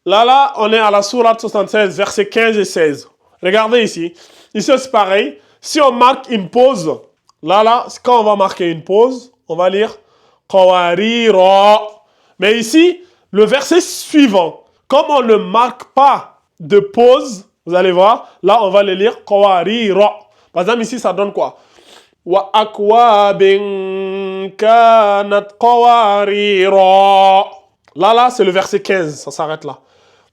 Là, on est à la sourate 76, versets 15 et 16. Regardez ici. Ici, c'est pareil. Si on marque une pause, là, quand on va marquer une pause, on va lire Qawarira. Mais ici, le verset suivant, comme on ne marque pas de pause, vous allez voir, là, on va le lire Qawarira. Par exemple, ici, ça donne quoi? Wa akwabin kanat qawarira. Là, c'est le verset 15, ça s'arrête là.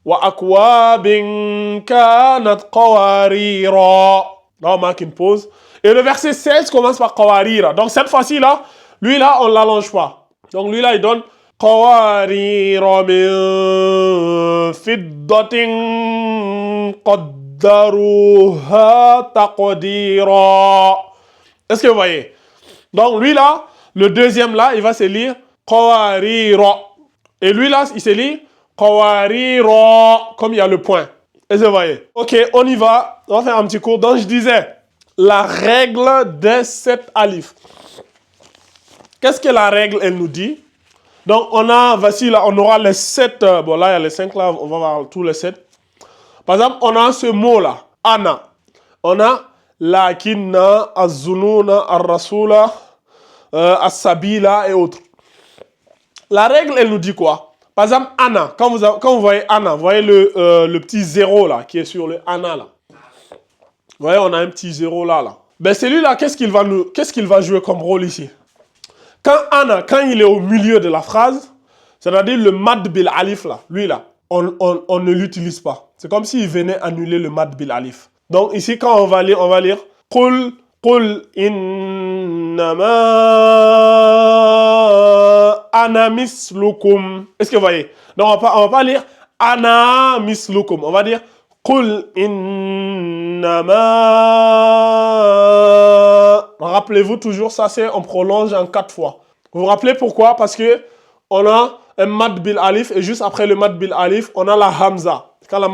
Wa akwabin kanat qawarira. Là, on marque une pause. Et le verset 16 commence par qawarira. Donc, cette fois-ci, là, lui, là, on ne l'allonge pas. Donc, lui, là, il donne qawarira min fiddatin qaddaruha taqdira. Est-ce que vous voyez? Donc, lui, là, le deuxième, là, il va se lire qawarira. Et lui, là, il se lit qawarira, comme il y a le point. Est-ce que vous voyez? Ok, on y va. On va faire un petit cours. Donc, je disais, la règle des 7 alifs. Qu'est-ce que la règle, elle nous dit? Donc, on a, voici là, on aura les 7. Bon, là, il y a les 5 là, on va voir tous les 7. Par exemple, on a ce mot-là, ana. On a lakinna, az-zununa, ar-rasula, as-sabila et autres. La règle, elle nous dit quoi? Par exemple, ana. Quand vous voyez ana, vous voyez le petit zéro là, qui est sur le ana là. Vous voyez, on a un petit zéro là. Ben celui-là, qu'est-ce qu'il va jouer comme rôle ici? Quand ana, quand il est au milieu de la phrase, c'est-à-dire le mad bil alif là, lui là, on ne l'utilise pas. C'est comme s'il venait annuler le mad bil alif. Donc ici, quand on va lire Qul innama ana mislukum. Est-ce que vous voyez? Donc on va pas lire ana mislukum. On va dire Qul innama. Rappelez-vous toujours, ça c'est, on prolonge en 4 fois. Vous vous rappelez pourquoi? Parce que on a un mad bil alif et juste après le mad bil alif, on a la hamza. Quand le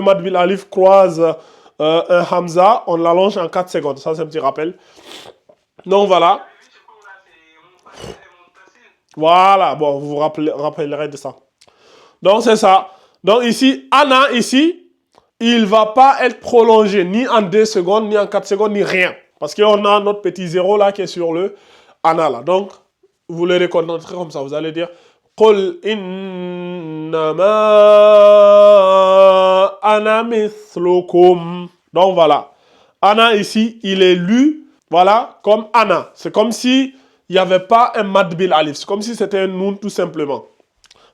mad bil alif croise un hamza, on l'allonge en 4 secondes. Ça, c'est un petit rappel. Donc, voilà. Voilà. Bon, vous vous rappellerez de ça. Donc, c'est ça. Donc, ici, ana, ici, il ne va pas être prolongé ni en 2 secondes, ni en 4 secondes, ni rien. Parce qu'on a notre petit zéro là qui est sur le ana là. Donc, vous le reconnaîtrez comme ça. Vous allez dire Qul innama ana mithlukum. Donc voilà. Ana ici, il est lu, voilà, comme ana. C'est comme si il n'y avait pas un mad bil alif. C'est comme si c'était un noun tout simplement.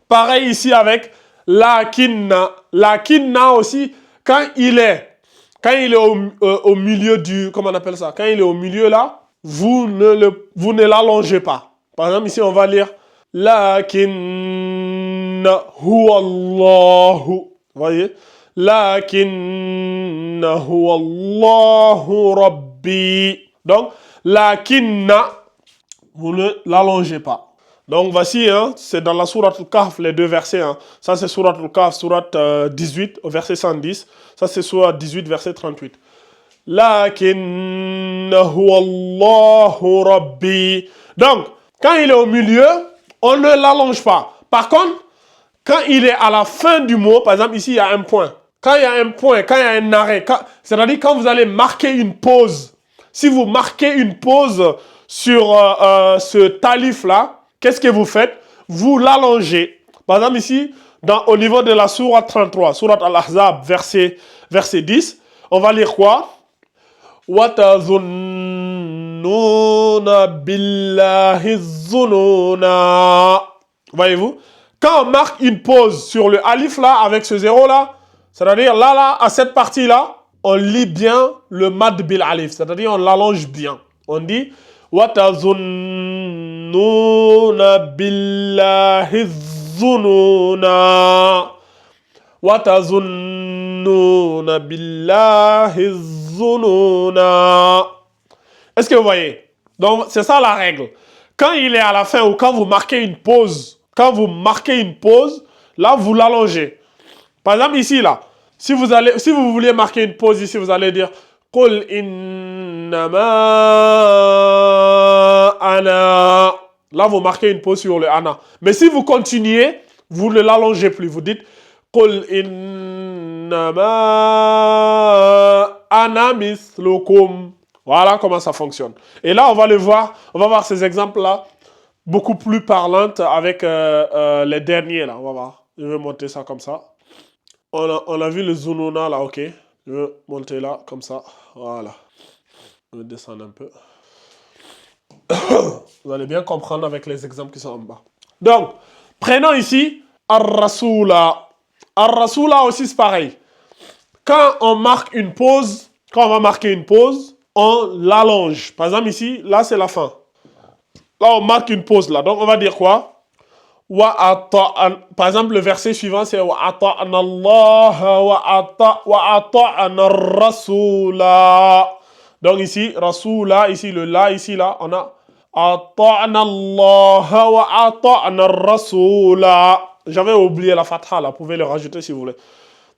Pareil ici avec lakinna. Lakinna aussi, quand il est au milieu du, comment on appelle ça? Quand il est au milieu là, vous ne l'allongez pas. Par exemple, ici, on va lire lakinna huwa Allahu. Vous voyez? Lakinna huwa Allahu Rabbi. Donc, lakinna, vous ne l'allongez pas. Donc, voici, hein, c'est dans la sourate Al-Kahf, les 2 versets. Hein. Ça, c'est sourate Al-Kahf, sourate 18, au verset 110. Ça, c'est sourate 18, verset 38. Lakinna huwa Allahu Rabbi. Donc, quand il est au milieu, on ne l'allonge pas. Par contre, quand il est à la fin du mot, par exemple, ici, il y a un point. Quand il y a un point, quand il y a un arrêt, c'est-à-dire quand vous allez marquer une pause, si vous marquez une pause sur ce talif-là, qu'est-ce que vous faites? Vous l'allongez. Par exemple, ici, au niveau de la sourate 33, sourate Al-Ahzab, verset 10, on va lire quoi? وَتَظُنُّونَ بِاللَّهِ الظُّنُونَ. Voyez-vous? Quand on marque une pause sur le alif là, avec ce zéro là, c'est-à-dire là, à cette partie-là, on lit bien le mad bil alif, c'est-à-dire on l'allonge bien. On dit وَتَظُنُّونَ بِاللَّهِ الظُّنُونَ. وَتَظُنُّونَ بِاللَّهِ الظُّنُونَ. Est-ce que vous voyez? Donc, c'est ça la règle. Quand il est à la fin ou quand vous marquez une pause, là, vous l'allongez. Par exemple, ici, là, si vous vouliez marquer une pause ici, vous allez dire Qul innama ana. Là, vous marquez une pause sur le ana. Mais si vous continuez, vous ne l'allongez plus. Vous dites Qul innama ana mithlukum. Voilà comment ça fonctionne. Et là, on va le voir, on va voir ces exemples-là beaucoup plus parlantes avec les derniers, là. On va voir. Je vais monter ça comme ça. On a vu le Zununa, là, ok. Je vais monter là, comme ça. Voilà. Je vais descendre un peu. Vous allez bien comprendre avec les exemples qui sont en bas. Donc, prenons ici Ar-Rasula. Ar-Rasula aussi, c'est pareil. Quand on marque une pause, quand on va marquer une pause, on l'allonge. Par exemple, ici, là, c'est la fin. Là, on marque une pause, là. Donc, on va dire quoi? Par exemple, le verset suivant, c'est Wa ata'na Allah wa ata'na Rasula. Donc, ici, Rasula, ici, le la, ici, là, on a ata'na Allah wa ata'na Rasula. J'avais oublié la fatha, là. Vous pouvez le rajouter si vous voulez.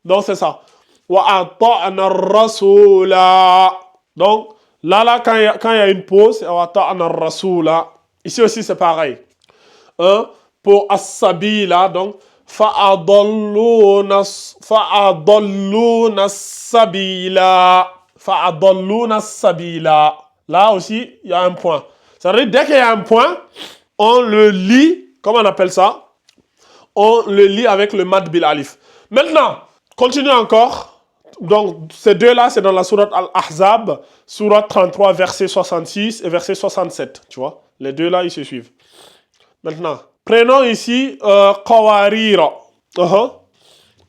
Donc, c'est ça. Wa ata'na Rasula. Donc, là, quand il y a une pause, wa ata'na Rasula. Ici aussi, c'est pareil. Hein? Pour as-sabila, donc fa'adalluna sabila. Fa'adalluna sabila. Là aussi, il y a un point. C'est-à-dire, dès qu'il y a un point, on le lit, comment on appelle ça? On le lit avec le mad bil alif. Maintenant, continue encore. Donc, ces deux-là, c'est dans la sourate Al-Ahzab, sourate 33, verset 66 et verset 67. Tu vois? Les deux-là, ils se suivent. Maintenant, prenons ici Qawarira.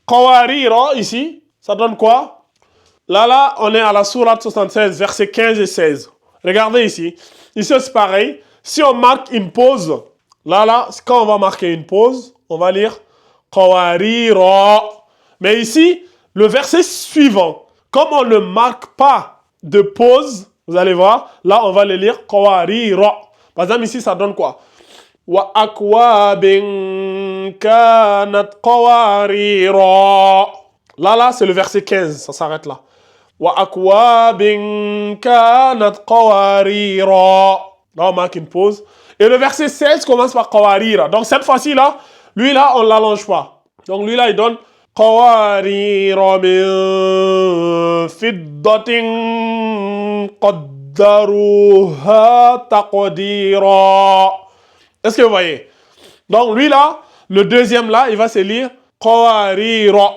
Qawarira, ici, ça donne quoi? Là, on est à la sourate 76, versets 15 et 16. Regardez ici. Ici, c'est pareil. Si on marque une pause, là, quand on va marquer une pause, on va lire Qawarira. Mais ici, le verset suivant, comme on ne marque pas de pause, vous allez voir, là, on va le lire Qawarira. Par exemple, ici, ça donne quoi? Wa akwabin kanat qawarira. Là, c'est le verset 15, ça s'arrête là. Wa akwabin kanat qawarira. Là, on marque une pause. Et le verset 16 commence par qawarira. Donc, cette fois-ci, là, lui, là, on ne l'allonge pas. Donc, lui, là, il donne qawarira min fiddatin qaddaruha taqdira. Est-ce que vous voyez? Donc, lui, là, le deuxième, là, il va se lire qawarira.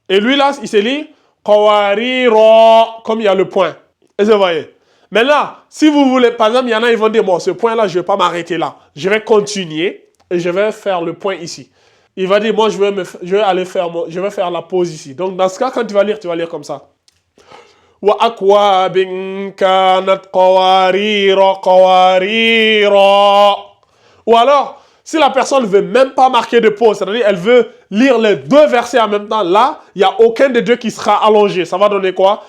Et lui, là, il se lit qawarira, comme il y a le point. Est-ce que vous voyez? Maintenant, si vous voulez, par exemple, il y en a, ils vont dire, bon, ce point-là, je ne vais pas m'arrêter là. Je vais continuer et je vais faire le point ici. Il va dire, moi, je vais faire la pause ici. Donc, dans ce cas, quand tu vas lire comme ça. Wa akwabin kanat qawarira qawarira. Ou alors, si la personne ne veut même pas marquer de pause, c'est-à-dire elle veut lire les deux versets en même temps, là, il n'y a aucun des deux qui sera allongé. Ça va donner quoi?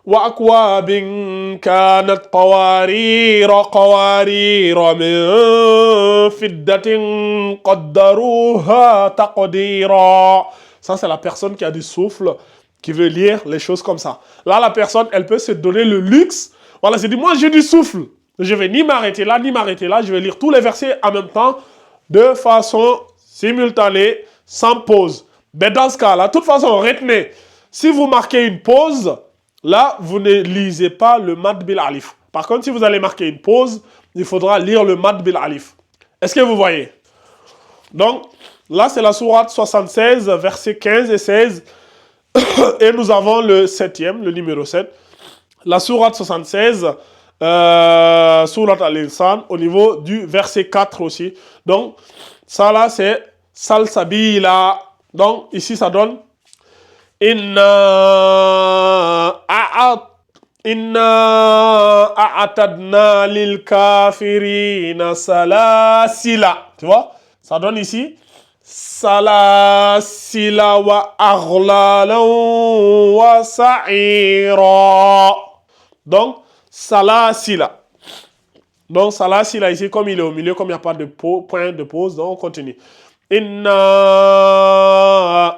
Wa akwabin kanat qawarira qawarira min fiddatin qaddaruha taqdira. Ça, c'est la personne qui a du souffle, qui veut lire les choses comme ça. Là, la personne, elle peut se donner le luxe. Voilà, c'est dit, moi, j'ai du souffle. Je ne vais ni m'arrêter là, ni m'arrêter là. Je vais lire tous les versets en même temps, de façon simultanée, sans pause. Mais dans ce cas-là, de toute façon, retenez, si vous marquez une pause, là, vous ne lisez pas le mad bil alif. Par contre, si vous allez marquer une pause, il faudra lire le mad bil alif. Est-ce que vous voyez? Donc, là, c'est la sourate 76, versets 15 et 16. Et nous avons le septième, le numéro 7. La sourate 76, sourate Al-Insan, au niveau du verset 4 aussi. Donc, ça là, c'est Salsabila. Donc, ici, ça donne Inna a'atadna lil kafirina salasila. Tu vois? Ça donne ici salasila wa aghlalan wa sa'ira. Donc, salasila. Donc, salasila ici, comme il est au milieu, comme il n'y a pas de point de pause, donc on continue. Inna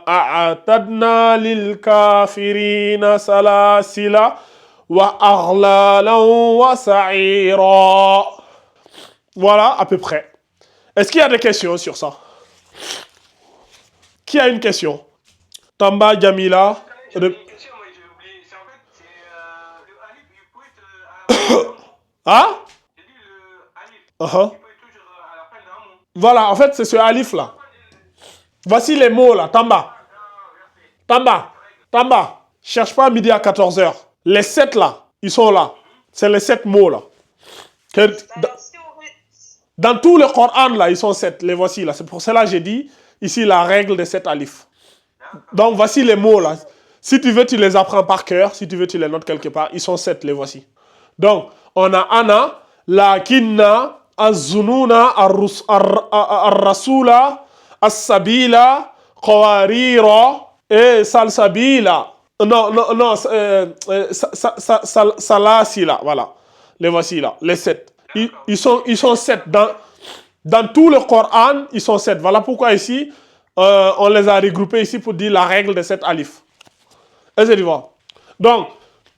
a'atadna lil kafirina salasila wa aghlalan wa sa'ira. Voilà, à peu près. Est-ce qu'il y a des questions sur ça? Qui a une question? Tamba, Jamila. J'avais une question, moi j'ai oublié. C'est en fait, c'est le alif, il peut être à la fin d'un mot. Hein? J'ai dit le alif, Uh-huh. il peut être toujours à la fin d'un mot. Voilà, en fait, c'est ce alif-là. Voici les mots là, Tamba. Tamba. Tamba. Cherche pas à midi à 14 heures. Les 7 là, ils sont là. C'est les 7 mots là. Dans tout le Coran là, ils sont 7. Les voici là. C'est pour cela que j'ai dit ici la règle des 7 alifs. Donc voici les mots là. Si tu veux, tu les apprends par cœur. Si tu veux, tu les notes quelque part. Ils sont 7, les voici. Donc, on a Ana, Lakinna, Az-Zununa, Ar-Rasula, As-Sabila, Qawarira et Salsabila. Non, Salasila. Voilà. Les voici là, les 7. Ils sont 7. Dans tout le Coran, ils sont 7. Voilà pourquoi ici, on les a regroupés ici pour dire la règle des 7 alifs. Est-ce que tu vois? Donc,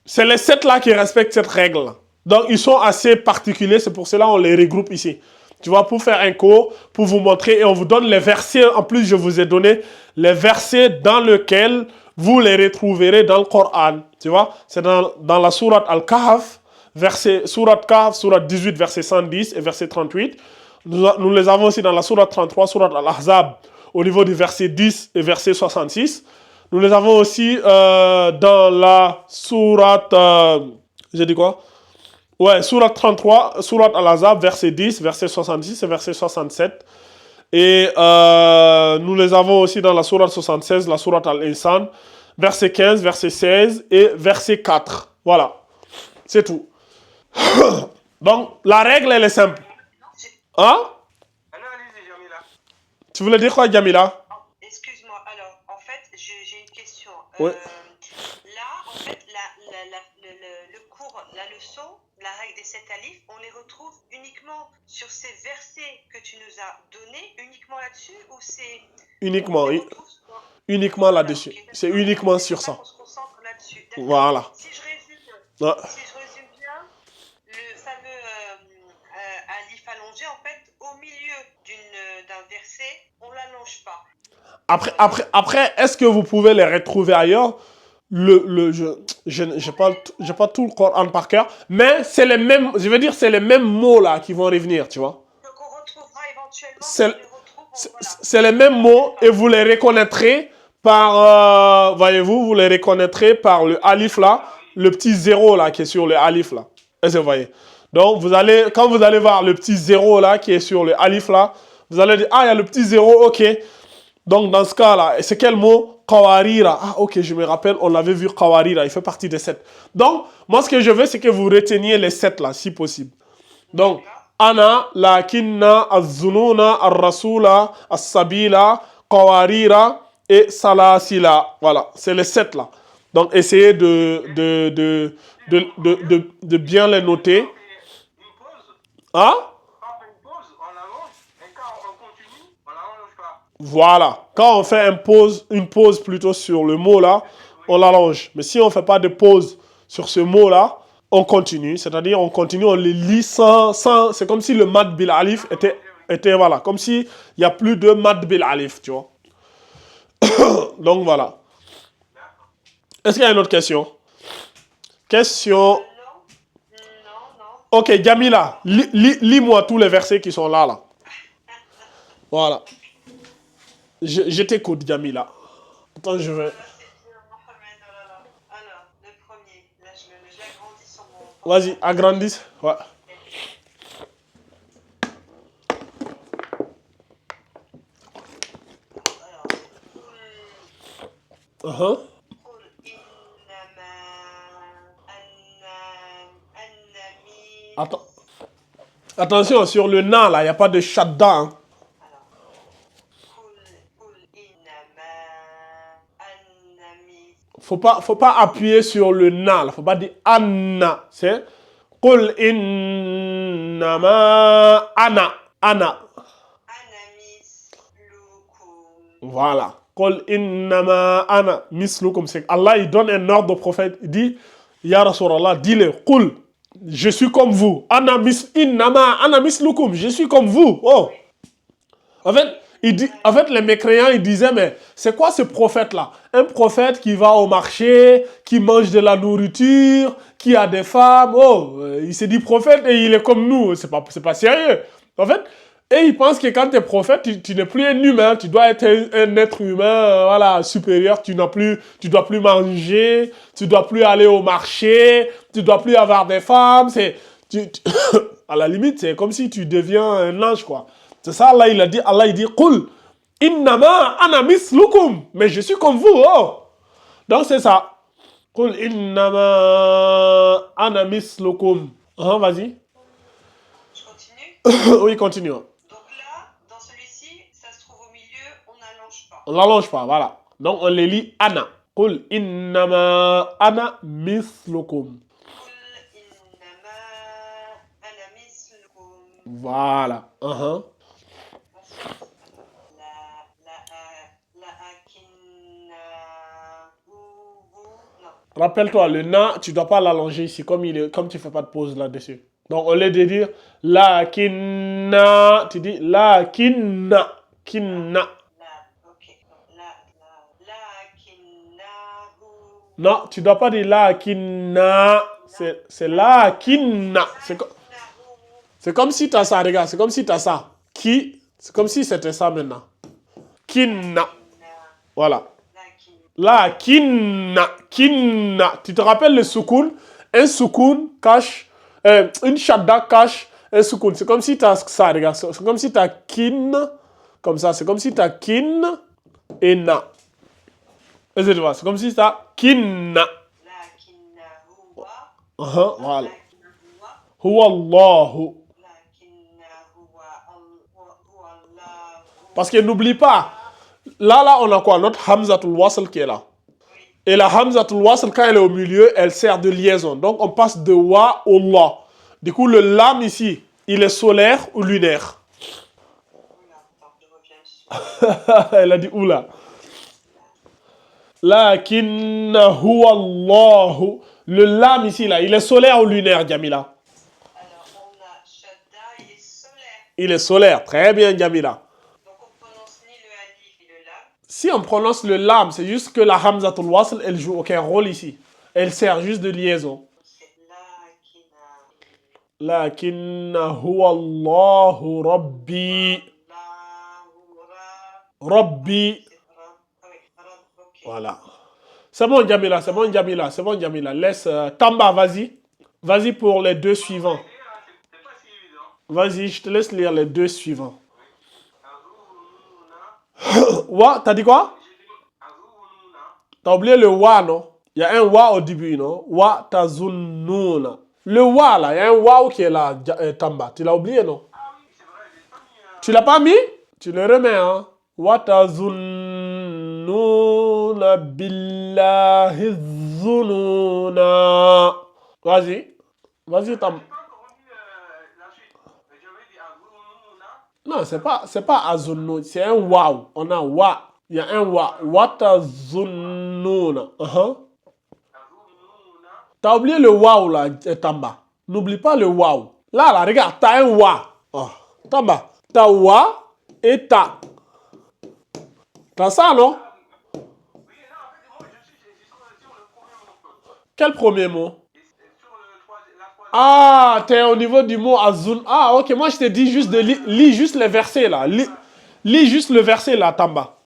c'est les 7 là qui respectent cette règle. Donc, ils sont assez particuliers. C'est pour cela qu'on les regroupe ici. Tu vois, pour faire un cours, pour vous montrer. Et on vous donne les versets. En plus, je vous ai donné les versets dans lesquels vous les retrouverez dans le Coran. Tu vois, c'est dans la sourate Al-Kahf, sourate Kahf, sourate 18, verset 110 et verset 38. Nous les avons aussi dans la sourate 33, sourate Al-Ahzab, au niveau du verset 10 et verset 66. Nous les avons aussi dans la sourate... j'ai dit quoi? Ouais, sourate 33, sourate Al-Ahzab, verset 10, verset 66 et verset 67. Et nous les avons aussi dans la sourate 76, la sourate Al-Insan, verset 15, verset 16 et verset 4. Voilà, c'est tout. Donc, la règle, elle est simple. Hein? Tu voulais dire quoi, Jamila? Excuse-moi, alors, en fait, j'ai une question. Oui. Là, en fait, le cours, la leçon, la règle des 7 alifs, on les retrouve uniquement sur ces versets que tu nous as donnés, uniquement là-dessus, ou c'est... Uniquement, oui. Uniquement là-dessus. Okay, c'est uniquement sur ça. On se concentre là-dessus. Voilà. Si je résume, bien, le fameux alif allongé, en fait, au milieu d'un verset, on ne l'allonge pas. Après, est-ce que vous pouvez les retrouver ailleurs? Je n'ai pas tout le Coran par cœur, mais c'est les mêmes, je veux dire, c'est les mêmes mots là qui vont revenir, tu vois. Donc on retrouvera éventuellement. C'est les mêmes mots et vous les reconnaîtrez par, voyez-vous, vous les reconnaîtrez par le alif là, le petit zéro là qui est sur le alif là. Est-ce que vous voyez? Donc quand vous allez voir le petit zéro là qui est sur le alif là, vous allez dire, ah, il y a le petit zéro, ok. Donc, dans ce cas-là, c'est quel mot? Qawarira. Ah, ok, je me rappelle, on l'avait vu, Qawarira, il fait partie des 7. Donc, moi, ce que je veux, c'est que vous reteniez les 7 là, si possible. Donc, Ana, Lakinna, Az-Zununa, Ar-Rasula, As-Sabila, Qawarira et Salasila. Voilà, c'est les 7 là. Donc, essayez de bien les noter. Hein? Voilà. Quand on fait une pause plutôt sur le mot là, on l'allonge. Mais si on ne fait pas de pause sur ce mot là, on continue. C'est-à-dire, on continue, on les lit sans c'est comme si le mad bil alif était voilà. Comme s'il n'y a plus de mad bil alif, tu vois. Donc voilà. Est-ce qu'il y a une autre question? Question. Non. Ok, Jamila, lis-moi tous les versets qui sont là. Voilà. Je t'écoute, Jamila. Attends, je vais... Alors, le premier, là, je l'agrandis sur mon... Vas-y, agrandis. Ouais. Attends. Attention, sur le na, là, il n'y a pas de shadda. Hein. Faut pas appuyer sur le na, là. Faut pas dire anna. C'est Qul innama ana. Voilà. Qul innama ana mislukum. Allah, il donne un ordre au prophète. Il dit, Ya Rasulallah, dis-le, Qul, je suis comme vous. Innama ana mislukum. Je suis comme vous. Oh. En fait, En fait, les mécréants, ils disaient, mais c'est quoi ce prophète-là? Un prophète qui va au marché, qui mange de la nourriture, qui a des femmes. Oh, il s'est dit prophète et il est comme nous. C'est pas sérieux. En fait, et ils pensent que quand tu es prophète, tu n'es plus un humain. Tu dois être un être humain, voilà, supérieur. Tu dois plus manger, tu dois plus aller au marché, tu dois plus avoir des femmes. À la limite, c'est comme si tu deviens un ange, quoi. C'est ça, Allah, il dit, Qul, innama ana mislukum. Mais je suis comme vous, oh. Donc, c'est ça. Qul, innama ana mislukum. Vas-y. Je continue? Oui, continue. Donc là, dans celui-ci, ça se trouve au milieu, on n'allonge pas. On n'allonge pas, voilà. Donc, on les lit ana. Qul, innama ana mislukum. Voilà. Rappelle-toi, le na, tu ne dois pas l'allonger ici, comme tu ne fais pas de pause là-dessus. Donc, au lieu de dire la kinna, tu dis la kinna. Kinna. Non, tu ne dois pas dire la kinna. C'est la kinna. C'est comme si tu as ça, regarde, c'est comme si tu as ça. C'est comme si c'était ça maintenant. Kinna. Voilà. La kinna. Kinna. Tu te rappelles le soukoun? Un soukoun cache, une shadda cache un soukoun. C'est comme si tu as ça, regarde. C'est comme si tu as kin, comme ça. C'est comme si tu as kin et na. C'est comme si tu as kinna. Voilà. Huwa Allahu. Parce que n'oublie pas, là, on a quoi? Notre Hamzatul Wasl qui est là. Et la Hamzatul Wasl, quand elle est au milieu, elle sert de liaison. Donc, on passe de wa au la. Du coup, le lam ici, il est solaire ou lunaire? Elle a dit oula. Lakinna huwa Allahu. Le lam ici, là, il est solaire ou lunaire, Jamila? Alors, on a shadda, il est solaire. Il est solaire. Très bien, Jamila. Si on prononce le lam, c'est juste que la hamzatul wasl, elle joue aucun rôle ici. Elle sert juste de liaison. Lakinna huwa Allahu Rabbi. Rabbi. Voilà. C'est bon, Jamila, c'est bon, Jamila, c'est bon, Jamila. Laisse. Tamba, vas-y. Vas-y pour les deux suivants. Vas-y, je te laisse lire les deux suivants. Wa, t'as dit quoi? T'as oublié le wa, non? Il y a un wa au début, non? Wa tazunnuna. Le wa, là, il y a un wa qui est là, Tamba. Tu l'as oublié, non? Tu l'as pas mis? Tu le remets, hein? Wa tazunnuna billahi zununa. Vas-y. Vas-y, Tamba. Non, c'est pas azunnu, c'est un waouh. On a wa. Il y a un wa. Watazunnuna. T'as oublié le waouh là, Tamba. N'oublie pas le waouh. Là, regarde, t'as un wa. Oh. Tamba, t'as wa et ta. T'as ça, non? Quel premier mot? Ah, t'es au niveau du mot azun. Ah, ok, moi je t'ai dit juste de lis juste les versets là. Lis juste le verset là, Tamba.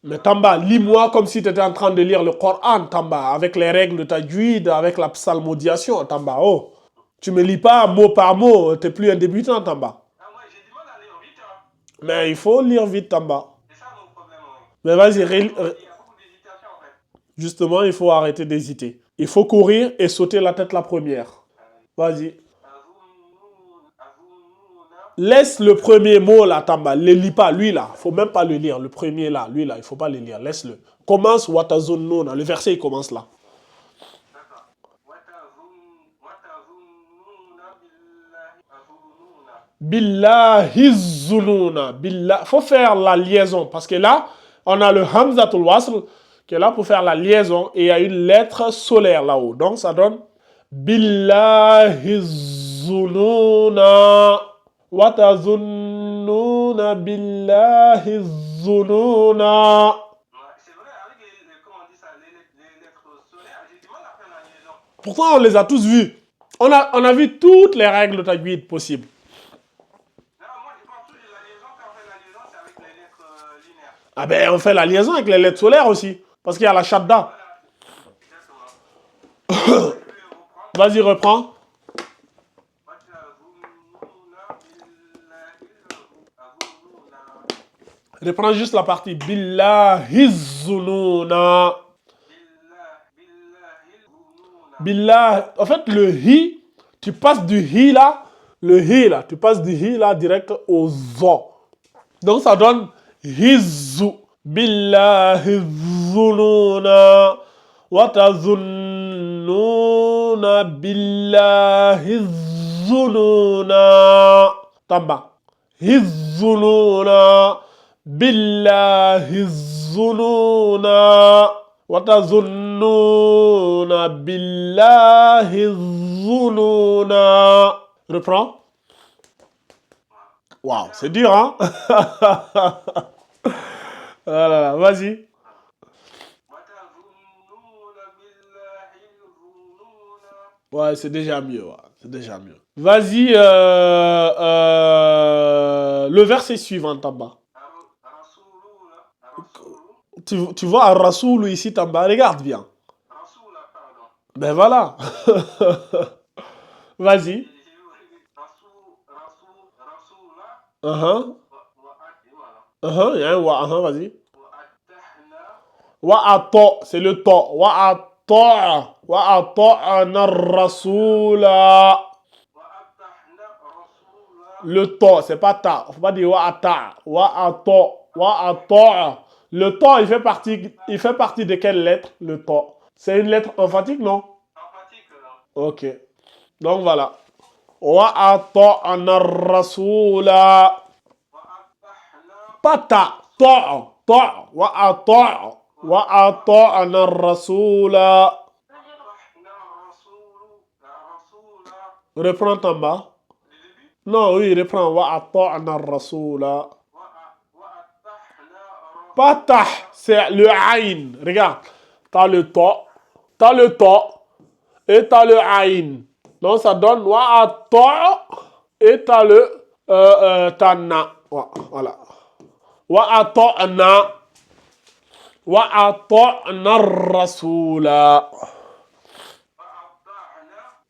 Mais Tamba, lis-moi comme si tu étais en train de lire le Coran, Tamba, avec les règles de tajwid, avec la psalmodiation, Tamba. Oh, tu me lis pas mot par mot, t'es plus un débutant, Tamba. Moi, j'ai du mal à lire vite. Mais il faut lire vite, Tamba. C'est ça mon problème. Mais vas-y, Il y a beaucoup d'hésitation en fait. Justement, il faut arrêter d'hésiter. Il faut courir et sauter la tête la première. Vas-y. Laisse le premier mot là, Tamba. Ne le lis pas, lui là. Il ne faut même pas le lire. Le premier là, lui là, il ne faut pas le lire. Laisse-le. Commence Watazununa. Le verset, il commence là. D'accord. Billahi zununa. Billah. Faut faire la liaison. Parce que là, on a le Hamzatul Wasl qui est là pour faire la liaison. Et il y a une lettre solaire là-haut. Donc ça donne Billahi الظنون وتظنون بالله الظنون. C'est vrai, avec comment on dit ça, les lettres solaires, j'ai du mal à faire la liaison. Pourtant, on les a tous vus. On a vu toutes les règles de tajwid possibles. Non, moi je pense toujours la liaison, quand on fait la liaison, c'est avec les lettres linéaires. Ah ben, on fait la liaison avec les lettres solaires aussi. Parce qu'il y a la shadda. Voilà, exactement. Je vais reprendre. Vas-y, reprends. Reprends juste la partie. Billahizununa. Billah. En fait, le hi, tu passes du hi là, tu passes du hi là direct au zo. Donc ça donne hizu. Billahizununa. Watazunnuna billahizununa. Tamba. Hizzununa. Billahizununa. Watazunnuna billahizununa. Reprends. Waouh, c'est dur, hein? Voilà, vas-y. Ouais, c'est déjà mieux, ouais. C'est déjà mieux. Vas-y, le verset suivant, Tamba. Tu vois Ar-Rasoul ici, Tamba, regarde bien. Ben voilà. Vas-y. Il y a un wa, vas-y. Wa'ato, c'est le to. Wa'ata'na ar-rasula. Le to, c'est pas ta. Faut pas dire wa'ata. Wa'ata. Le to, il fait partie de quelle lettre, le to? C'est une lettre emphatique, non? Emphatique, là. Ok. Donc voilà. Wa'ata'na ar-rasula. Pas ta. To. Wa'ata'na ar-rasula. Reprends en bas. Non, oui, reprends. Wa'ata'na ar-rasula. Pas ta, c'est le aïn. Regarde. T'as le to. Et t'as le aïn. Donc ça donne wa'ata. Et t'as le tanna. Voilà. Wa'ata'na ar-rasula.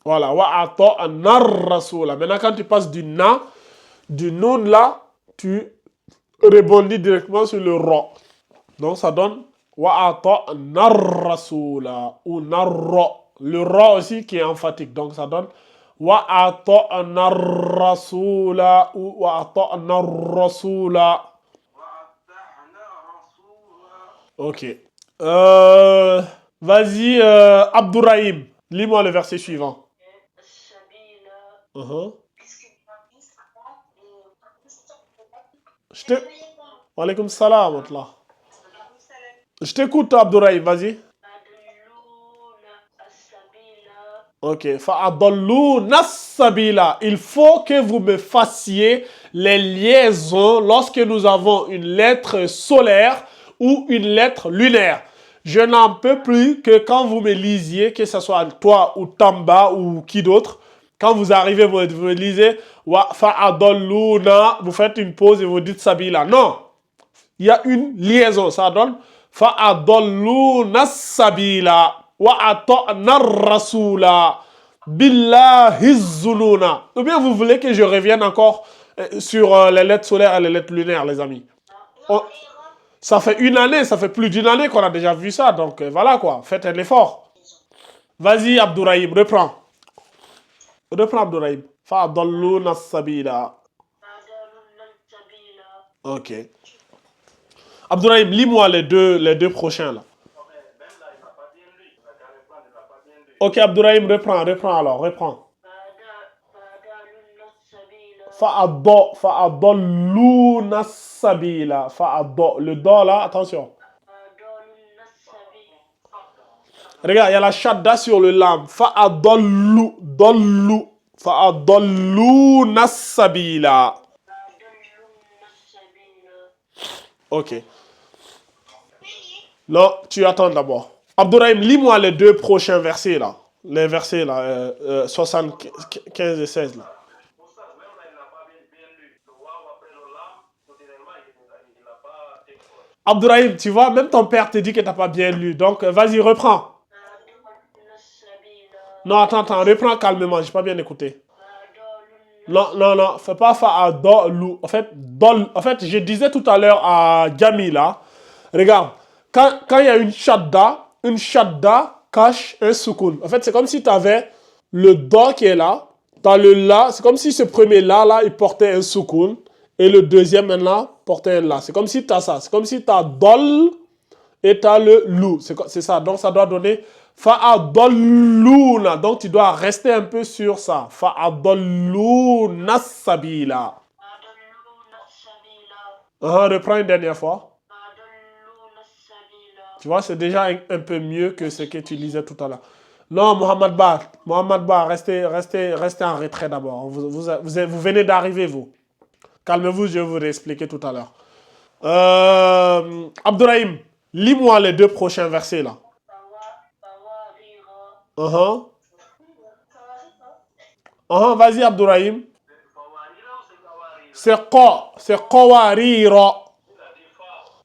Voilà, wa'ata'na ar-rasula. Maintenant, quand tu passes du na, du nun là, tu rebondis directement sur le ra. Donc ça donne wa'ata'na ar-rasula ou narra. Le ra aussi qui est emphatique. Donc ça donne wa'ata'na ar-rasula ou wa'ata'na ar-rasula. Ok. Vas-y, Abdourahim. Lis-moi le verset suivant. Wa alaykoum salam wa rahmatullah. Je t'écoute, Abdourahim, vas-y. Ok. Fa'adallouna sabila. Il faut que vous me fassiez les liaisons lorsque nous avons une lettre solaire ou une lettre lunaire. Je n'en peux plus que quand vous me lisiez, que ce soit toi ou Tamba ou qui d'autre, quand vous arrivez, vous me lisez fa'adallouna, vous faites une pause et vous dites sabila. Non, il y a une liaison, ça donne fa'adallouna sabila wa'ata'na ar-rasula billahizununa. Ou bien vous voulez que je revienne encore sur les lettres solaires et les lettres lunaires, les amis? Ça fait une année, ça fait plus d'une année qu'on a déjà vu ça. Donc voilà quoi, faites un effort. Vas-y Abdourahim, reprends. Reprends Abdourahim. Fa'adallouna sabila. Ok. Abdourahim, lis-moi les deux prochains là. Ok Abdourahim, reprends alors, reprends. Fa'adallouna sabila. Le do là, attention. Regarde, il y a la shadda sur le lam. Fa'adallu. فأضلون السبيل. Ok. Non, tu attends d'abord. Abdourahim, lis-moi les deux prochains versets là. Les versets là, 75 et 16 là. Oustaz, même là, il n'a pas bien lu. Le waouh après le lam, quotidiennement, il n'a pas été correct. Abdourahim, tu vois, même ton père te dit que tu n'as pas bien lu. Donc, vas-y, reprends. Non, attends, reprends calmement. J'ai pas bien écouté. Non, fais pas fa'adolu. En fait, je disais tout à l'heure à Jami là, regarde, quand il y a une shadda cache un soukoun. En fait, c'est comme si tu avais le do qui est là, tu as le la, c'est comme si ce premier là, il portait un soukoun, et le deuxième là portait un la. C'est comme si tu as ça. C'est comme si tu as dol et tu as le lou. C'est ça. Donc, ça doit donner fa'adoluna. Donc, tu dois rester un peu sur ça. Fa'adoluna sabila. Reprends une dernière fois. Tu vois, c'est déjà un peu mieux que ce que tu lisais tout à l'heure. Non, Mohamed Ba, restez en retrait d'abord. Vous venez d'arriver, vous. Calmez-vous, je vais vous réexpliquer tout à l'heure. Abdourahim, lis-moi les deux prochains versets là. Vas-y, Abdourahim. C'est Qawarira.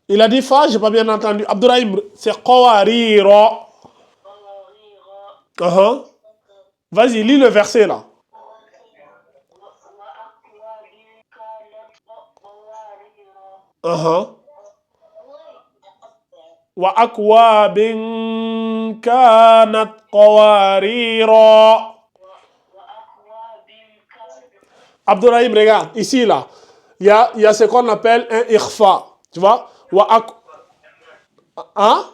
Il a dit fa, j'ai pas bien entendu. Abdourahim, c'est Qawarira. Vas-y, lis le verset là. Wa akwabin kanat qawarira. Abdourahim, regarde, ici là, il y a ce qu'on appelle un ikhfa. Tu vois? Hein?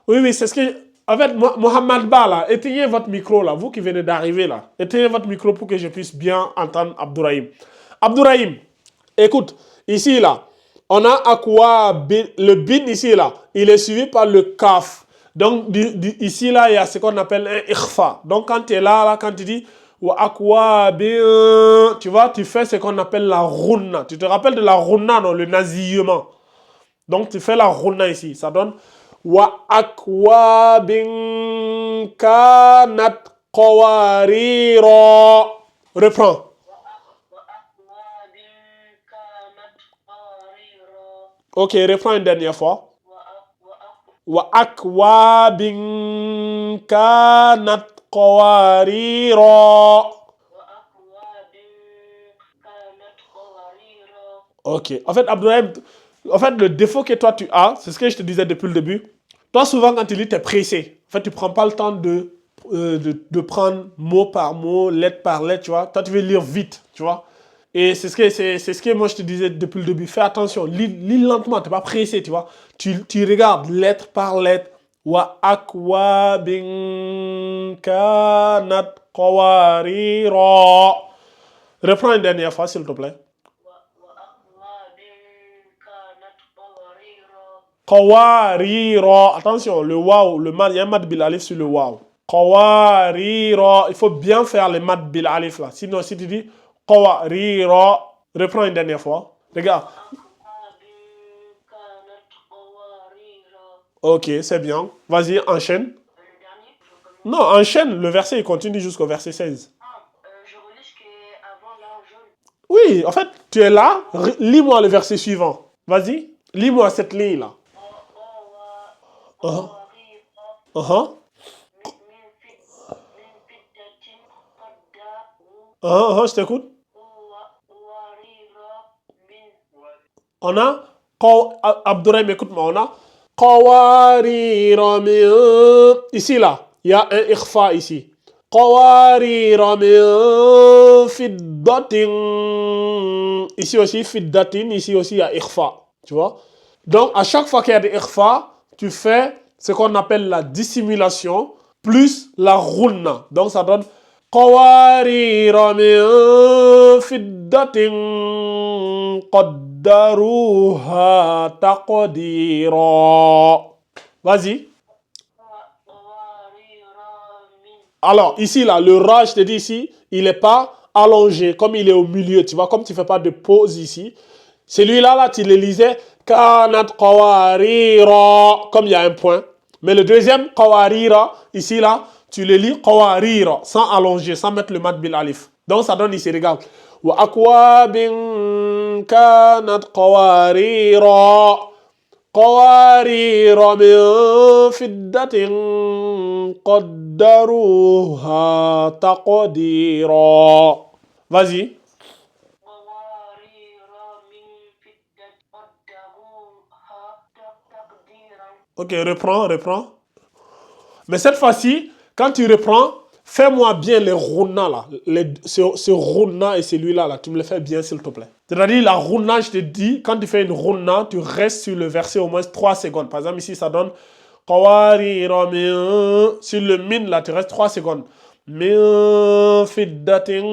Oui, c'est ce que... En fait, Mohamed Ba, là, éteignez votre micro, là, vous qui venez d'arriver, là. Éteignez votre micro pour que je puisse bien entendre Abdourahim. Abdourahim, écoute, ici, là, on a Akwa, le bin ici, là, il est suivi par le kaf. Donc, ici, là, il y a ce qu'on appelle un ikhfa. Donc, quand tu es là, quand tu dis... Tu vois, tu fais ce qu'on appelle la runna. Tu te rappelles de la runna, non? Le nasillement. Donc, tu fais la runna ici. Ça donne wa akwabin kanat qawarira. Reprends. Ok, reprends une dernière fois. Wa akwabin kanat qawarira. Ok. En fait, Abdoulaye, le défaut que toi tu as, c'est ce que je te disais depuis le début. Toi, souvent, quand tu lis, tu es pressé. En fait, tu ne prends pas le temps de prendre mot par mot, lettre par lettre, tu vois. Toi, tu veux lire vite, tu vois. Et c'est ce que moi, je te disais depuis le début. Fais attention, lis lentement, tu n'es pas pressé, tu vois. Tu regardes lettre par lettre. Wa akwabin kanat qawarira. Reprends une dernière fois, s'il te plaît. Qawarira. Attention, le waouh, le mad, il y a un mad bil alif sur le waouh. Qawarira. Il faut bien faire les mad bil alif là. Sinon, si tu dis qawarira, reprends une dernière fois. Regarde. Ok, c'est bien. Vas-y, enchaîne. Non, enchaîne. Le verset, il continue jusqu'au verset 16. Oui, en fait, tu es là. Lis-moi le verset suivant. Vas-y. Lis-moi cette ligne-là. Je t'écoute. On a... Abdourahim, écoute-moi. On a... Qawarira min... Ici, là. Il y a un ikhfa ici. Qawarira min fiddatin. Ici aussi, fiddatin. Ici aussi, il y a ikhfa. Tu vois? Donc, à chaque fois qu'il y a des ikhfa, tu fais ce qu'on appelle la dissimulation plus la runna. Donc, ça donne qawarira min fiddatin qaddaruha taqdira. Vas-y. Alors, ici, là, le ra, je te dis ici, il n'est pas allongé, comme il est au milieu. Tu vois, comme tu ne fais pas de pause ici. Celui-là, là, tu le lisais, kanat qawarira, comme il y a un point. Mais le deuxième, qawarira, ici, là, tu le lis qawarira, sans allonger, sans mettre le mat bil alif. Donc, ça donne ici, regarde. Wa akwabin kanat qawarira. قوارير من فضة قدروها تقديرا. Vas-y. Ok, reprends. Mais cette fois-ci, quand tu reprends, fais-moi bien les rouna là. Ce rouna et celui-là, là, tu me le fais bien s'il te plaît. C'est-à-dire la rouna, je te dis, quand tu fais une rouna, tu restes sur le verset au moins 3 secondes. Par exemple, ici, ça donne Qawarira min. Sur le min, là, tu restes 3 secondes. Min fiddatin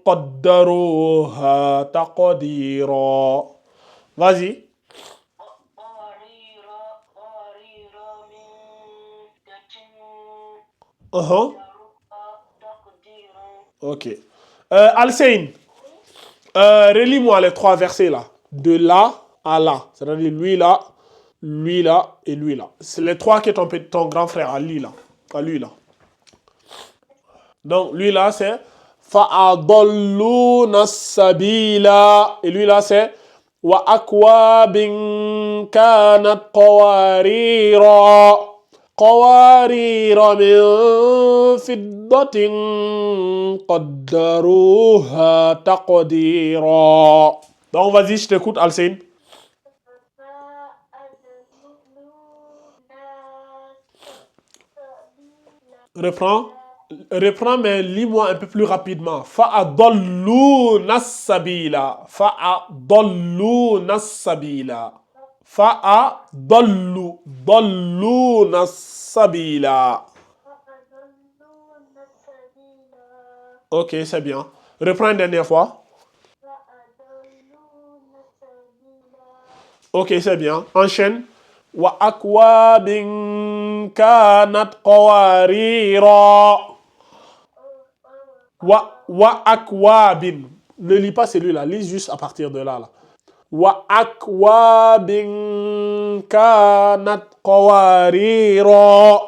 qaddaruha taqdira. Vas-y. Ok. Alsein, relis-moi les 3 versets là. De là à là. C'est-à-dire lui là et lui là. C'est les 3 que ton grand frère a lui là. À lui là. Donc lui là c'est Fa'adalluna sabila. Et lui là c'est Wa akwabin kanat qawarira. قوارير من فضة قدروها تقديرا. Donc vas-y, je t'écoute, Alcine. Reprends, mais lis-moi un peu plus rapidement. Fa'adalluna sabila. Fa'adalluna sabila. Dalluna sabila. Ok, c'est bien. Reprends une dernière fois. Ok, c'est bien. Enchaîne. Wa akwabin kanat qawarira. Wa akwabin. Ne lis pas celui-là, lis juste à partir de là. Wa akwabin kanat qawarira.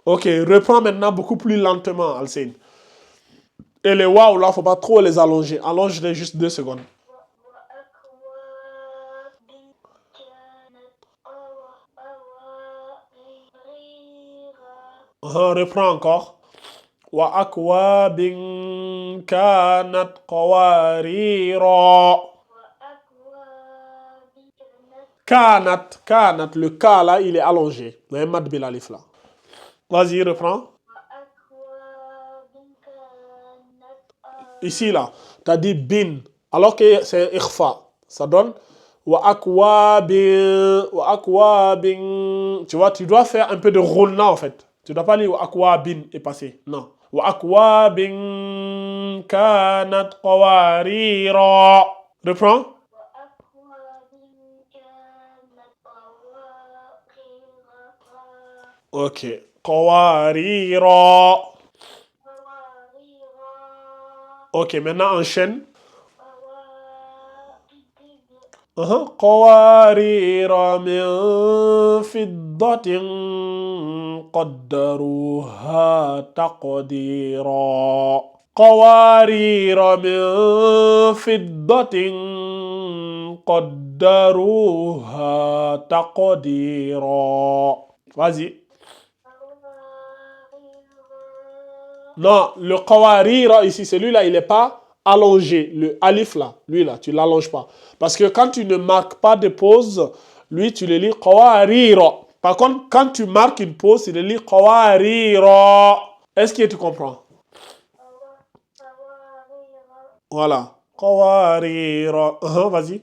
Ok, reprends maintenant beaucoup plus lentement, Alcine. Et les waouh là, faut pas trop les allonger. Allonge-les juste 2 secondes. Reprends encore. Wa akwabin kanat qawarira. Kanat, le K là, il est allongé. Il y a un mat bil alif là. Vas-y, reprends. Ici là, tu as dit bin, alors que c'est un ikhfa. Ça donne wa akwabin. Tu vois, tu dois faire un peu de roulna en fait. Tu ne dois pas lire wa akwabin et passer. Non. Wa akwabin kanat qawarira. Reprends. Ok. Qawarira. Ok, maintenant enchaîne. قوارير من فضة قدروها تقديرا. قوارير من فضة قدروها تقديرا. Vas-y. Non, le qawarira ici, celui-là, il n'est pas allongé. Le alif là, lui là, tu ne l'allonges pas. Parce que quand tu ne marques pas de pause, lui, tu le lis qawarira. Par contre, quand tu marques une pause, tu le lis qawarira. Est-ce que tu comprends? Voilà. Qawarira. Vas-y.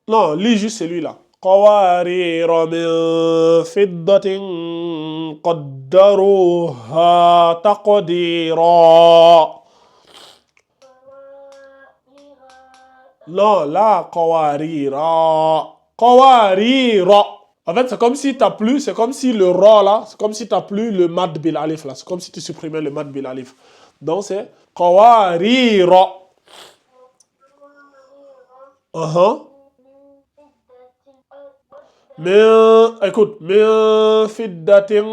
Non, lis juste celui-là. قوارير من فضة قدروها تقديرا. Non, là, qawarira. Qawarira. En fait, c'est comme si t'as plus, c'est comme si le ra là, c'est comme si t'as plus le mad bil alif là. C'est comme si tu supprimais le mad bil alif. Donc c'est qawarira. Uh-huh. Écoute, min fiddatin,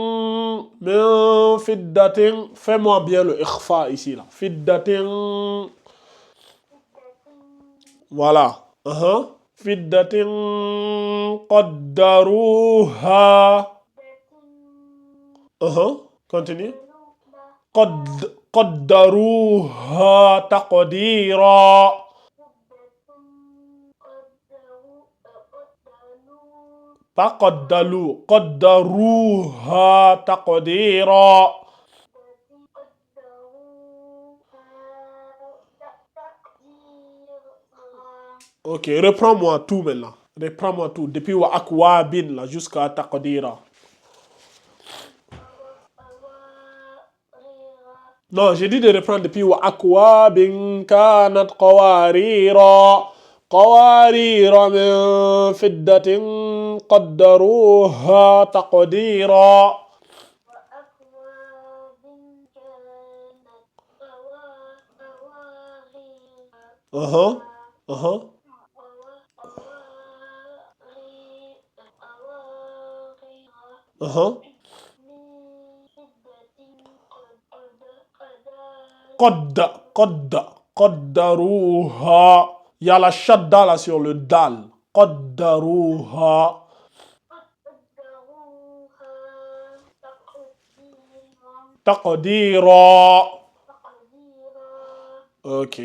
fais-moi bien le ikhfa ici là. Fiddatin, voilà. Fiddatin qaddaruha. Continue. Qaddaruha taqdira. Pas qaddalu, qaddaruha taqdira. Ok, reprends-moi tout maintenant. Reprends-moi tout. Depuis wa akwabin là jusqu'à taqdira. Non, j'ai dit de reprendre depuis wa akwabin kanat qawarira. قوارير من فضة قدروها تقديرا. أها أها أها قدروها. Il y a la shadda là sur le dal. Qaddaruha. Taqdira. Ok,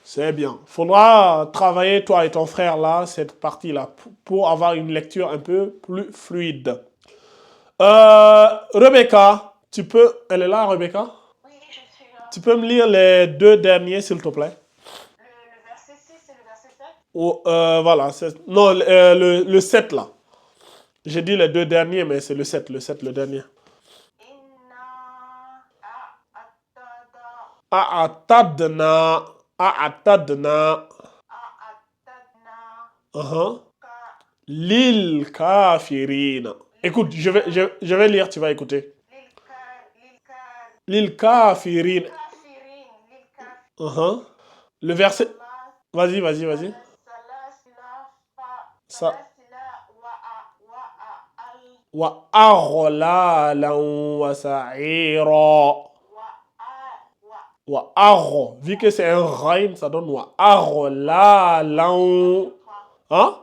c'est bien. Faudra travailler toi et ton frère là, cette partie-là, pour avoir une lecture un peu plus fluide. Rebecca, tu peux... Elle est là, Rebecca? Oui, je suis là. Tu peux me lire les deux derniers, s'il te plaît? Le verset 6 et le verset 7. Oh, voilà, non, le 7 là. J'ai dit les deux derniers, mais c'est le 7, le dernier. A'atadna. A'atadna. Lil kafirina. Écoute, je vais lire, tu vas écouter. Lil kafirina. Le verset... Vas-y. Wa aghlalan wa sa'ira. Wa agh. Vu que c'est un rhyme, ça donne wa aghlalan. Hein?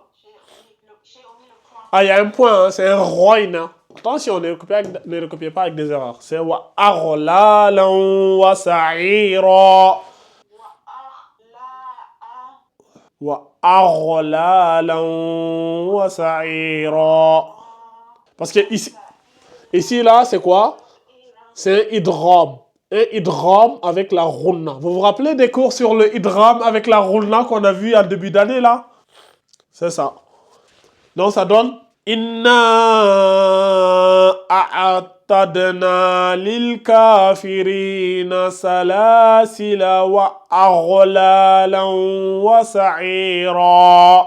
Ah, il y a un point, hein, c'est un rhyme. Hein. Attention, ne le copiez pas avec des erreurs. C'est wa aghlalan wa sa'ira. Wa aghlalan wa sa'ira. Parce que ici là, c'est quoi? C'est un idgham. Un idgham avec la runna. Vous vous rappelez des cours sur le idgham avec la runna qu'on a vu en début d'année là? C'est ça. Donc ça donne Inna a'tadna lil kafirina salasila wa aghlalan wa sa'ira.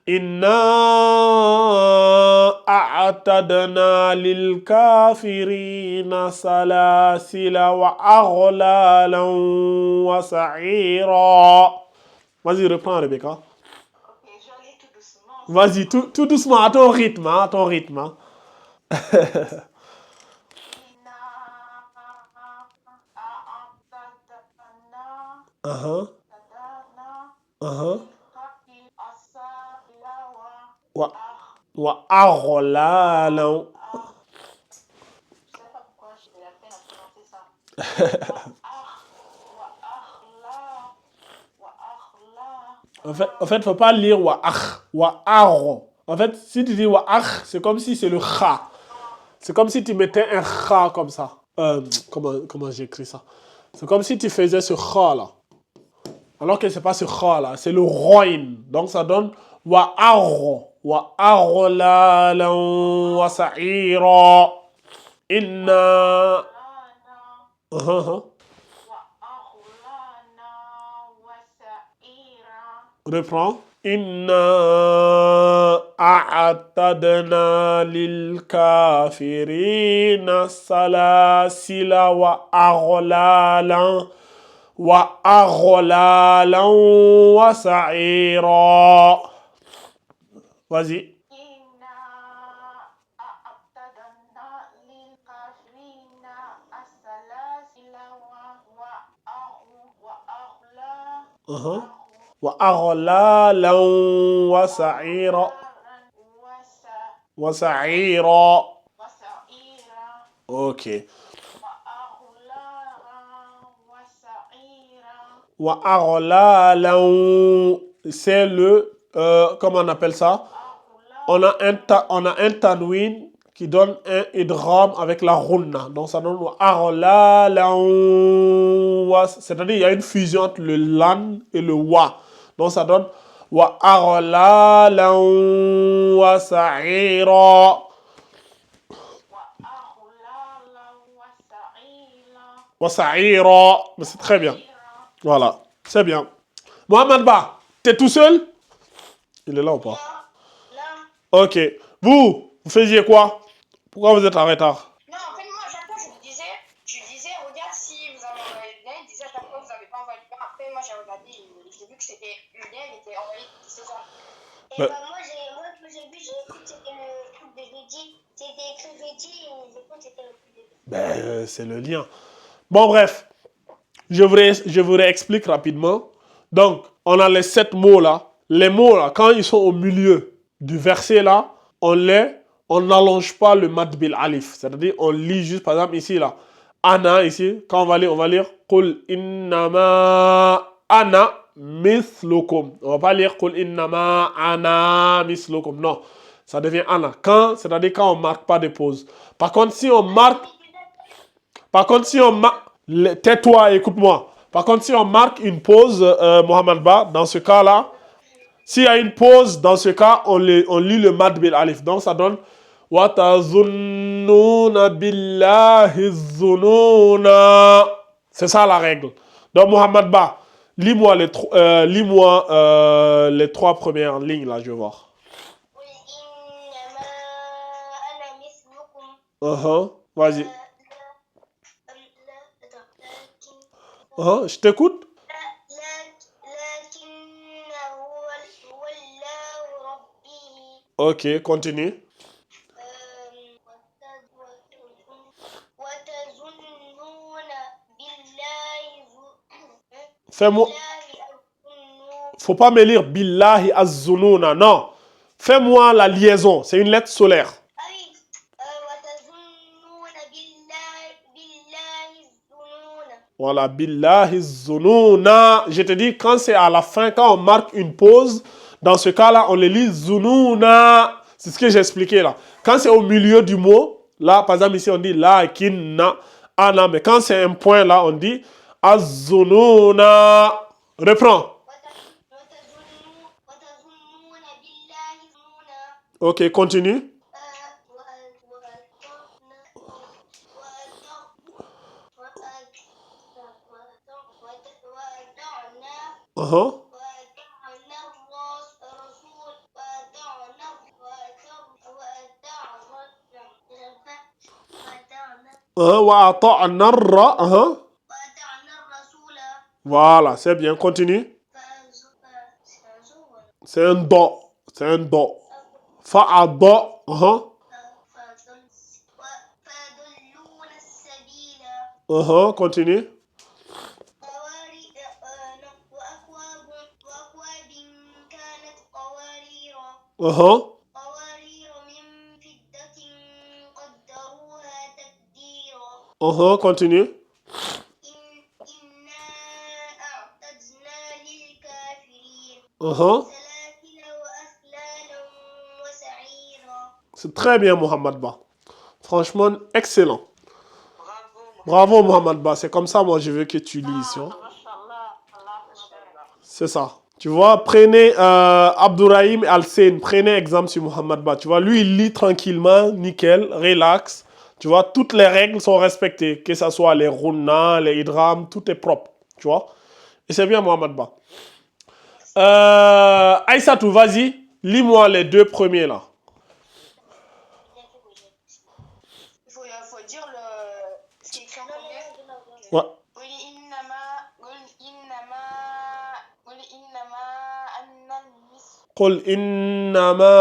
Inna a'tadna lil kafirina salasila wa aghlalan wa sa'ira. Vas-y, reprends, Rebecca. Ok, je vais aller tout doucement. Vas-y, tout doucement, à ton rythme, hein, à ton rythme. Hein. Wa aghlalan. Je sais pas pourquoi j'ai la peine à prononcer ça. En fait, faut pas lire wa agh. En fait, si tu dis wa agh, c'est comme si c'est le kha. C'est comme si tu mettais un kha comme ça. Comment j'écris ça? C'est comme si tu faisais ce kha là. Alors que c'est pas ce kha là, c'est le roin. Donc ça donne wa agh. Wa aghlalan wa sa'ira. Inna. Reprends. Inna a'tadna lil kafirina salasila wa aghlalan wa sa'ira. Vas-y. إنا أعتدنا للكافرين السلاسل Uh-huh. وأغلالا وسعيرا وسعيرا. Ok. وأغلالا, c'est le, comment on appelle ça? On a un tanwin qui donne un idgham avec la runna. Donc ça donne wa'aghlalan, c'est-à-dire il y a une fusion entre le lan et le wa. Donc ça donne wa'aghlalan wa sa'ira. Wa sa'ira. Mais c'est très bien. Voilà, c'est bien. Mohamed Ba, t'es tout seul? Il est là ou pas? Ok. Vous faisiez quoi? Pourquoi vous êtes en retard? Non, en fait, moi, à chaque fois, je disais, regarde si vous avez envoyé le lien. Il disait à chaque fois, vous n'avez pas envoyé le lien. Après, moi, j'ai regardé, j'ai vu que c'était le lien, il était envoyé, c'est ça. Et bah, moi, j'ai vu, j'ai cru que c'était le truc de jeudi. C'était écrit jeudi, et j'ai cru que c'était le truc de jeudi. Ben, c'est le lien. Bon, bref. Je vous réexplique rapidement. Donc, on a les 7 mots là. Les mots là, quand ils sont au milieu du verset là, on n'allonge pas le mad bil alif. C'est-à-dire, on lit juste, par exemple, ici là. Ana, ici, quand on va lire Qul innama ana mislukum. On va pas lire Qul innama ana mislukum. Non, ça devient ana. C'est-à-dire quand on marque pas de pause. Par contre, si on marque... Tais-toi, écoute-moi. Par contre, si on marque une pause, Mohamed Ba, dans ce cas-là, s'il y a une pause, dans ce cas, on lit le mad bil alif. Donc, ça donne wa tazunnuna billahi zununa. C'est ça la règle. Donc, Mohamed Ba, lis-moi les 3 premières lignes, là, je vais voir. Vas-y. Je t'écoute. Ok, continue. Fais-moi. Faut pas me lire billahi az-zununa, non. Fais-moi la liaison, c'est une lettre solaire. Voilà, billahi zununa. Je te dis, quand c'est à la fin, quand on marque une pause, dans ce cas-là, on le lit zununa. C'est ce que j'ai expliqué là. Quand c'est au milieu du mot, là, par exemple, ici, on dit lakinna, ana. Mais quand c'est un point là, on dit az-zununa. Reprends. Ok, continue. Voilà, c'est bien, continue. C'est un do. C'est un do. Fa'ado. Continue. Continue. C'est très bien, Mohamed Ba. Franchement, excellent. Bravo, Mohamed Ba. C'est comme ça, moi, je veux que tu lises. C'est ça. Tu vois, prenez Abdourahim Al-Sen, prenez exemple sur Mohamed Ba. Tu vois, lui, il lit tranquillement, nickel, relax. Tu vois, toutes les règles sont respectées. Que ce soit les runna, les idram, tout est propre. Tu vois. Et c'est bien, Mohamed Ba. Aïssatou, vas-y. Lis-moi les deux premiers là. Il faut dire ce qui est écrit en premier. Ouais. قل إنما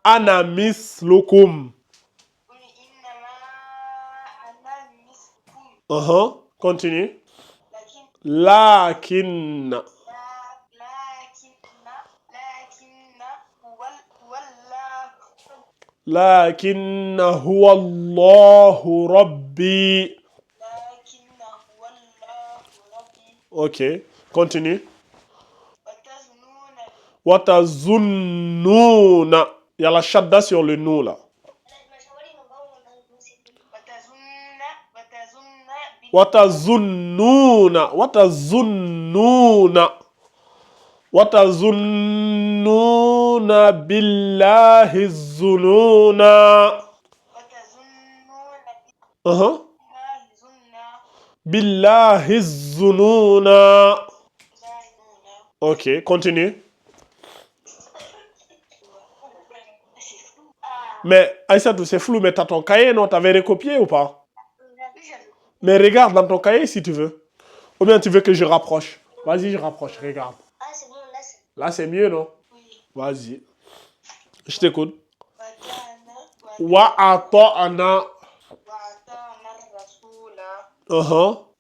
أنا مثلكم. Continue. لكن هو الله ربي. Ok, continue. وتظنون. Il y a la shadda sur le nous là. وتظنون بالله الظنون. بالله الظنون. Ok, continue. Mais Aïssatou, c'est flou, mais t'as ton cahier, non? T'avais recopié ou pas? Mais regarde dans ton cahier si tu veux. Ou bien tu veux que je rapproche? Vas-y, je rapproche, regarde. Ah, c'est bon, là, c'est... Là, c'est mieux, non? Oui. Vas-y. Je t'écoute. Wa'ata'ana.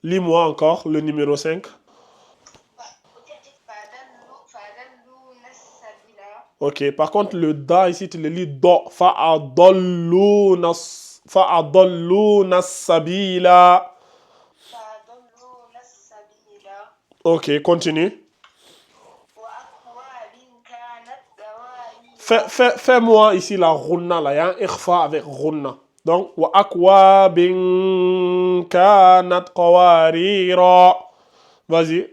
Lis-moi encore le numéro 5. Ok, par contre, le da ici, tu le lis do. Fa'adalluna sabila. Ok, continue. Fais-moi ici la runna, là. Il y a un ikhfa avec runna. Donc, wa akwabin kanat qawarira. Vas-y.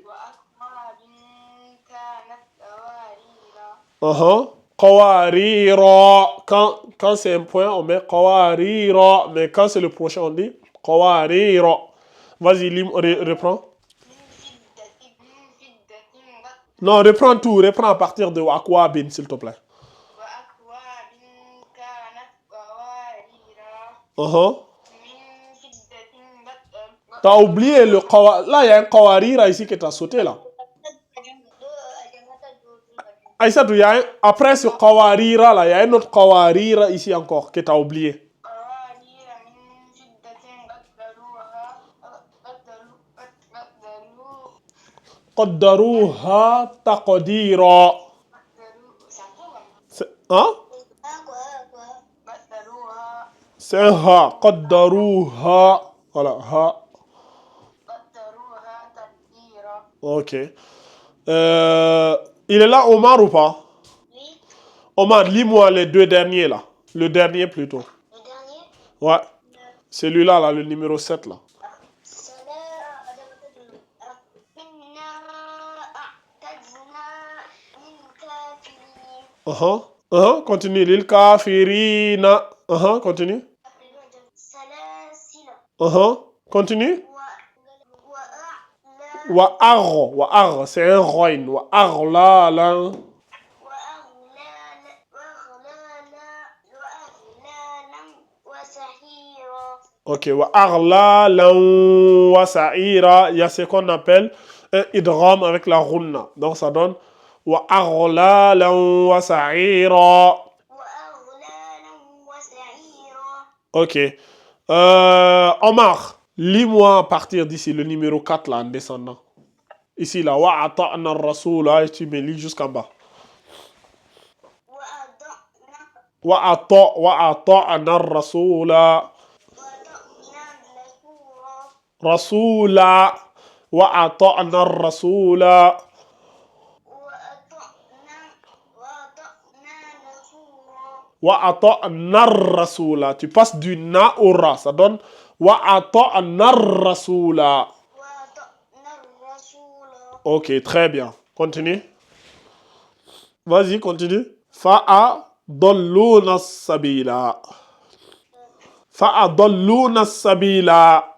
Qawarira. Quand c'est un point, on met qawarira. Mais quand c'est le prochain, on dit qawarira. Vas-y, reprends. Non, reprends tout. Reprends à partir de akwabin, s'il te plaît. T'as oublié le qawarira. Là, il y a un qawarira ici que t'as sauté là. Aïssatou, après ce qawarira là, il y a un autre qawarira ici encore que t'as oublié. Qaddaruha taqdira. Hein? C'est un ha. Qaddaruha. Voilà, ha. Ok. Il est là, Omar, ou pas? Oui. Omar, lis-moi les deux derniers, là. Le dernier, plutôt. Le dernier? Ouais. Celui-là, là, le numéro 7, là. Continue. Lil kafirina. Continue. Continue. Wa'ar, c'est un roin. Wa'ar là, là. Ok, wa'ar là, là, wa sa'ira. Il y a ce qu'on appelle un idgham avec la runna. Donc ça donne wa'ar là, là, wa sa'ira. Ok. Omar, lis-moi à partir d'ici le numéro 4 là en descendant. Ici là, wa'ata'na ar-rasula, et tu me lis jusqu'en bas. Wa'ata'na ar-rasula. Rasula. Wa'ata'na ar-rasula. Wa'ata'na ar-rasula. Tu passes du na au ra, ça donne wa'ata'na ar-rasula. Ok, très bien. Continue. Vas-y, continue. Fa'adalluna sabila. Fa'adalluna sabila.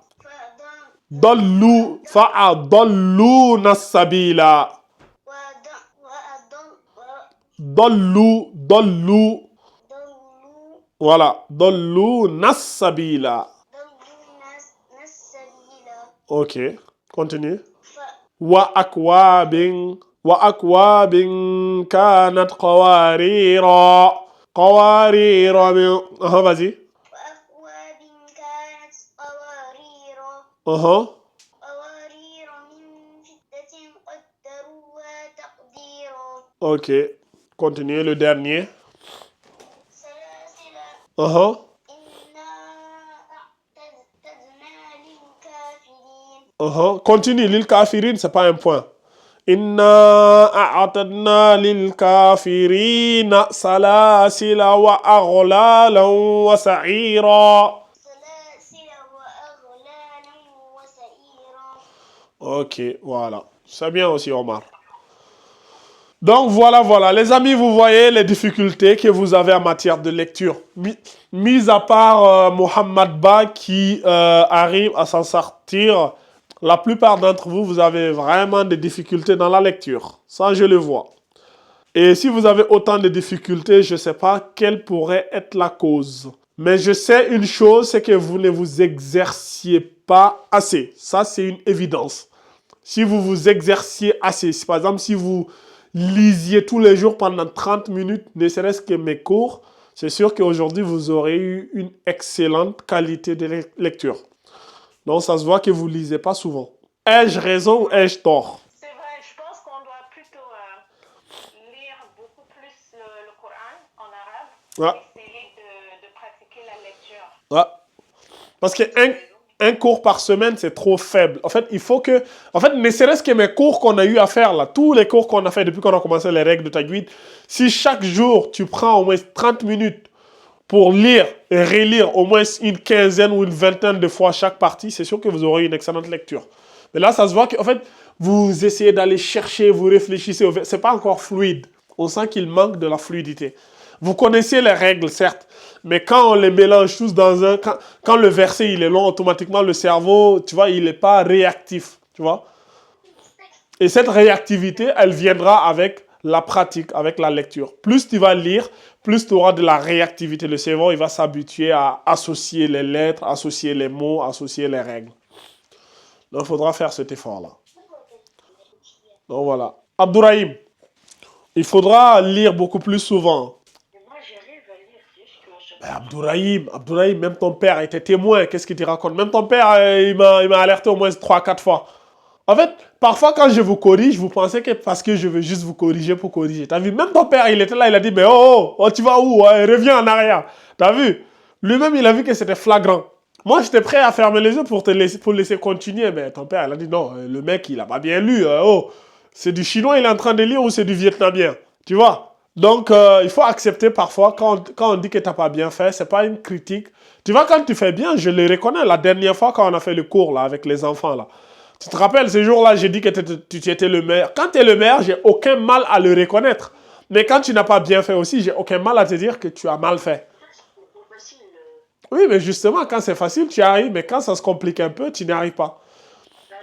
Fa'adalluna sabila. Dollu, dollu. ضلوا Voilà. Dollu nassabila. السبيل Ok. Continue. وأكواب كانت قواريرا قوارير من vas-y. وأكواب كانت قوارير قوارير من فضة قدروها تقديرا Ok. Continue le dernier. سلاسل إنا أعتدنا للكافرين Continue. Lil kafirin, c'est pas un point. Inna a'atadna lil kafirina salasila wa aghlalan wa sa'ira. سلاسل وأغلالا وسعيرا Ok, voilà. C'est bien aussi, Omar. Donc voilà. Les amis, vous voyez les difficultés que vous avez en matière de lecture. Mis à part Mohamed Ba qui arrive à s'en sortir, la plupart d'entre vous, vous avez vraiment des difficultés dans la lecture. Ça, je le vois. Et si vous avez autant de difficultés, je ne sais pas quelle pourrait être la cause. Mais je sais une chose, c'est que vous ne vous exerciez pas assez. Ça, c'est une évidence. Si vous vous exerciez assez, par exemple, si vous lisiez tous les jours pendant 30 minutes, ne serait-ce que mes cours, c'est sûr qu'aujourd'hui, vous aurez eu une excellente qualité de lecture. Donc, ça se voit que vous ne lisez pas souvent. Ai-je raison ou ai-je tort? C'est vrai, je pense qu'on doit plutôt lire beaucoup plus le Coran en arabe Ouais. et essayer de pratiquer la lecture. Ouais. Parce qu'un cours par semaine, c'est trop faible. En fait, il faut que... En fait, ne serait-ce que mes cours qu'on a eu à faire, là, tous les cours qu'on a fait depuis qu'on a commencé les règles de Tajwid, si chaque jour, tu prends au moins 30 minutes pour lire et relire au moins une quinzaine ou une vingtaine de fois chaque partie, c'est sûr que vous aurez une excellente lecture. Mais là, ça se voit qu'en fait, vous essayez d'aller chercher, vous réfléchissez. C'est pas encore fluide. On sent qu'il manque de la fluidité. Vous connaissez les règles, certes, mais quand on les mélange tous dans un... Quand le verset, il est long, automatiquement, le cerveau, tu vois, il n'est pas réactif, tu vois. Et cette réactivité, elle viendra avec la pratique, avec la lecture. Plus tu vas lire, plus tu auras de la réactivité. Le cerveau, il va s'habituer à associer les lettres, associer les mots, associer les règles. Donc, il faudra faire cet effort-là. Donc, voilà. Abdourahim, il faudra lire beaucoup plus souvent. Mais moi, j'arrive à lire, c'est juste que Ben, Abdourahim, même ton père était témoin. Qu'est-ce qu'il te raconte? Même ton père, il m'a alerté au moins 3-4 fois. En fait, parfois, quand je vous corrige, vous pensez que parce que je veux juste vous corriger pour corriger. T'as vu? Même ton père, il était là, il a dit, mais tu vas où? Reviens en arrière. T'as vu? Lui-même, il a vu que c'était flagrant. Moi, j'étais prêt à fermer les yeux pour laisser continuer. Mais ton père, il a dit, non, le mec, il a pas bien lu. C'est du chinois, il est en train de lire ou c'est du vietnamien? Tu vois? Donc, il faut accepter parfois, quand on dit que tu n'as pas bien fait, ce n'est pas une critique. Tu vois, quand tu fais bien, je le reconnais. La dernière fois, quand on a fait le cours là, avec les enfants, là, tu te rappelles, ce jour-là, j'ai dit que tu étais le meilleur. Quand tu es le meilleur, j'ai aucun mal à le reconnaître. Mais quand tu n'as pas bien fait aussi, j'ai aucun mal à te dire que tu as mal fait. c'est facile. Oui, mais justement, quand c'est facile, tu y arrives. Mais quand ça se complique un peu, tu n'y arrives pas.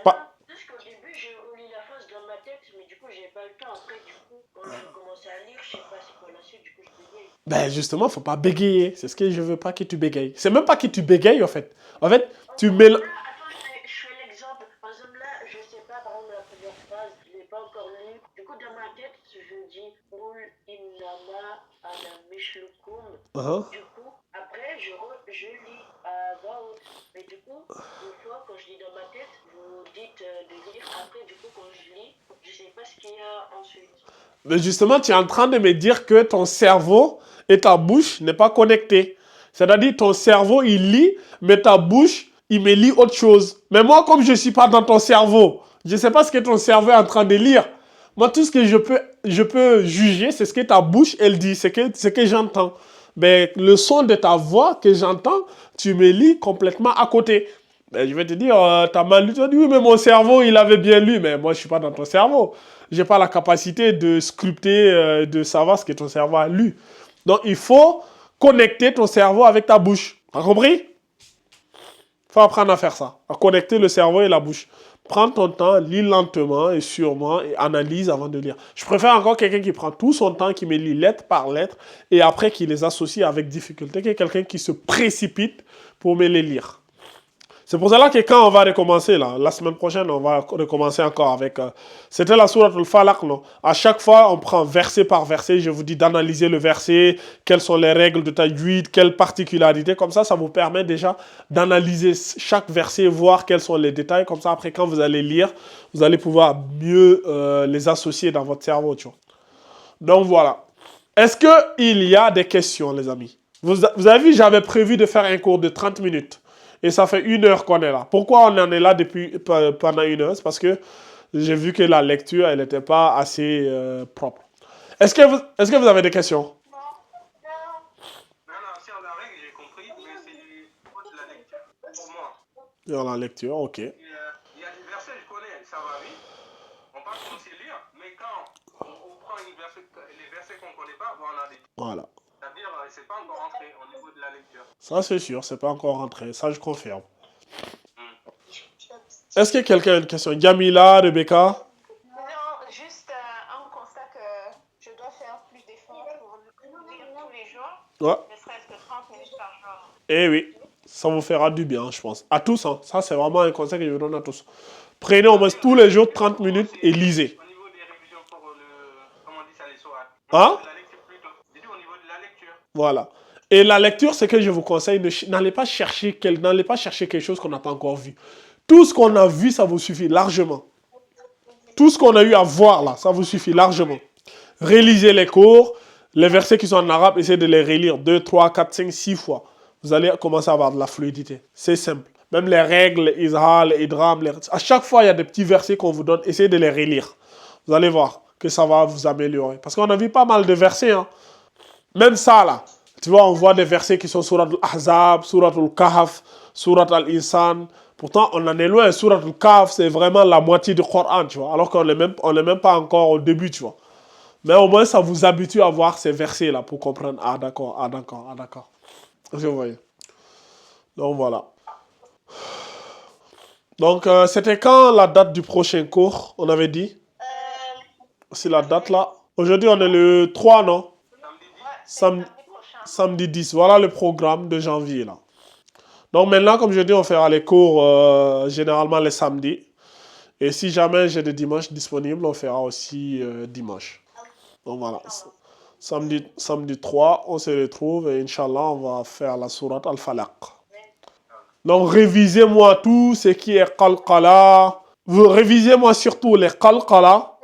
Pas- Parce qu'au début, j'ai relis la phrase dans ma tête, mais du coup, j'ai pas le temps. Après, du coup, quand j'ai commencé à lire, je sais pas c'est quoi la suite, du coup, je bégaye. Ben justement, il ne faut pas bégayer. C'est ce que je ne veux pas que tu bégayes. C'est même pas que tu bégayes, en fait. En fait, tu mélanges... Là, attends, je fais l'exemple. Par exemple, là, je sais pas, par exemple, la première phrase, je l'ai pas encore lue. Du coup, dans ma tête, je dis Oul innama ana mishlukum. Du coup, après, je lis à voix haute. Mais du coup, une fois, quand je lis dans ma tête, vous dites de lire. Après, du coup, quand je lis, je sais pas ce qu'il y a ensuite. Mais justement, tu es en train de me dire que ton cerveau et ta bouche n'est pas connectés. C'est-à-dire, ton cerveau, il lit, mais ta bouche, il me lit autre chose. Mais moi, comme je ne suis pas dans ton cerveau, je ne sais pas ce que ton cerveau est en train de lire. Moi, tout ce que je peux juger, c'est ce que ta bouche, elle dit, c'est ce que j'entends. Mais le son de ta voix que j'entends, tu me lis complètement à côté. Ben, je vais te dire, t'as mal lu. Tu vas dire, oui, mais mon cerveau, il avait bien lu. Mais moi, je ne suis pas dans ton cerveau. Je n'ai pas la capacité de sculpter, de savoir ce que ton cerveau a lu. Donc, il faut connecter ton cerveau avec ta bouche. T'as compris? Il faut apprendre à faire ça, à connecter le cerveau et la bouche. Prends ton temps, lis lentement et sûrement et analyse avant de lire. Je préfère encore quelqu'un qui prend tout son temps, qui me lit lettre par lettre et après qui les associe avec difficulté que quelqu'un qui se précipite pour me les lire. C'est pour cela que quand on va recommencer, là, la semaine prochaine, on va recommencer encore avec... c'était la sourate al-Falaq, non? À chaque fois, on prend verset par verset. Je vous dis d'analyser le verset, quelles sont les règles de tajwid, quelles particularités. Comme ça vous permet déjà d'analyser chaque verset, voir quels sont les détails. Comme ça, après, quand vous allez lire, vous allez pouvoir mieux les associer dans votre cerveau, tu vois. Donc, voilà. Est-ce qu'il y a des questions, les amis? Vous avez vu, j'avais prévu de faire un cours de 30 minutes. Et ça fait 1 heure qu'on est là. Pourquoi on en est là pendant 1 heure? C'est parce que j'ai vu que la lecture, elle n'était pas assez propre. Est-ce que vous avez des questions? Non, sur la règle, j'ai compris, mais c'est du niveau de la lecture, pour moi. Dans la lecture, ok. Il y a des versets, je connais, ça va vite. On peut commencer à lire, mais quand on prend les versets qu'on ne connaît pas, bon, on a des... Voilà. C'est-à-dire, c'est pas encore rentré au niveau de la lecture. Ça, c'est sûr, c'est pas encore rentré. Ça, je confirme. Est-ce que quelqu'un a une question? Jamila, Rebecca? Non, juste un constat que je dois faire plus d'efforts pour lire tous les jours, Ouais. ne serait-ce que 30 minutes par jour. Eh oui, ça vous fera du bien, je pense. À tous, hein. Ça, c'est vraiment un conseil que je vous donne à tous. Prenez au moins tous les jours 30 minutes et lisez. Au niveau des révisions pour comment on dit ça, les sourates. Hein? La lecture plutôt. J'ai dit au niveau de la lecture. Voilà. Et la lecture, c'est que je vous conseille, n'allez pas chercher quelque chose qu'on n'a pas encore vu. Tout ce qu'on a vu, ça vous suffit largement. Tout ce qu'on a eu à voir là, ça vous suffit largement. Rélisez les cours, les versets qui sont en arabe, essayez de les relire 2, 3, 4, 5, 6 fois. Vous allez commencer à avoir de la fluidité. C'est simple. Même les règles, les izhar, les idram, à chaque fois, il y a des petits versets qu'on vous donne, essayez de les relire. Vous allez voir que ça va vous améliorer. Parce qu'on a vu pas mal de versets. Hein. Même ça là. Tu vois, on voit des versets qui sont surat al-Ahzab, surat al-Kahf, surat al-Insan. Pourtant, on en est loin. Surat al-Kahf, c'est vraiment la moitié du Coran, tu vois. Alors qu'on n'est même pas encore au début, tu vois. Mais au moins, ça vous habitue à voir ces versets-là pour comprendre. Ah, d'accord, ah, d'accord, ah, d'accord. Vous voyez. Donc, voilà. Donc, c'était quand la date du prochain cours, on avait dit? C'est la date là. Aujourd'hui, on est le 3, non? Samedi 10. Voilà le programme de janvier là. Donc maintenant, comme je dis, on fera les cours généralement les samedis. Et si jamais j'ai des dimanches disponibles, on fera aussi dimanche. Donc voilà. Samedi 3, on se retrouve et Inch'Allah, on va faire la sourate Al-Falaq. Donc révisez-moi tout ce qui est qalqala. Vous révisez-moi surtout les qalqala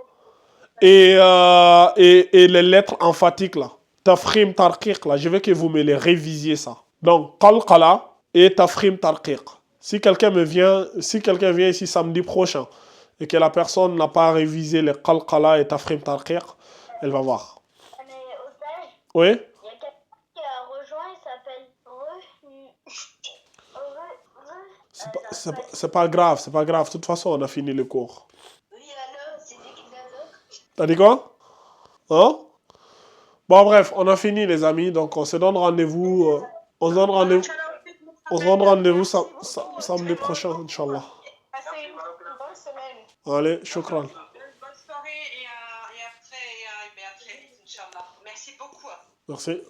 et les lettres emphatiques là. Tafkhim tarqiq là, je veux que vous me les révisiez ça. Donc qalqala et tafkhim tarqiq. Si quelqu'un vient ici samedi prochain et que la personne n'a pas révisé les qalqala et tafkhim tarqiq, elle va voir. Mais au stage, Oui? il y a quelqu'un qui a rejoint, il s'appelle C'est pas grave, c'est pas grave. De toute façon, on a fini le cours. Oui, alors, c'est dit qu'il a T'as dit quoi? Hein? Bon, bref, on a fini, les amis. Donc, on se donne rendez-vous. On se donne rendez-vous samedi prochain, Inch'Allah. Passez une bonne semaine. Allez, shukran. Bonne soirée et à très vite, Inch'Allah. Merci beaucoup. Merci.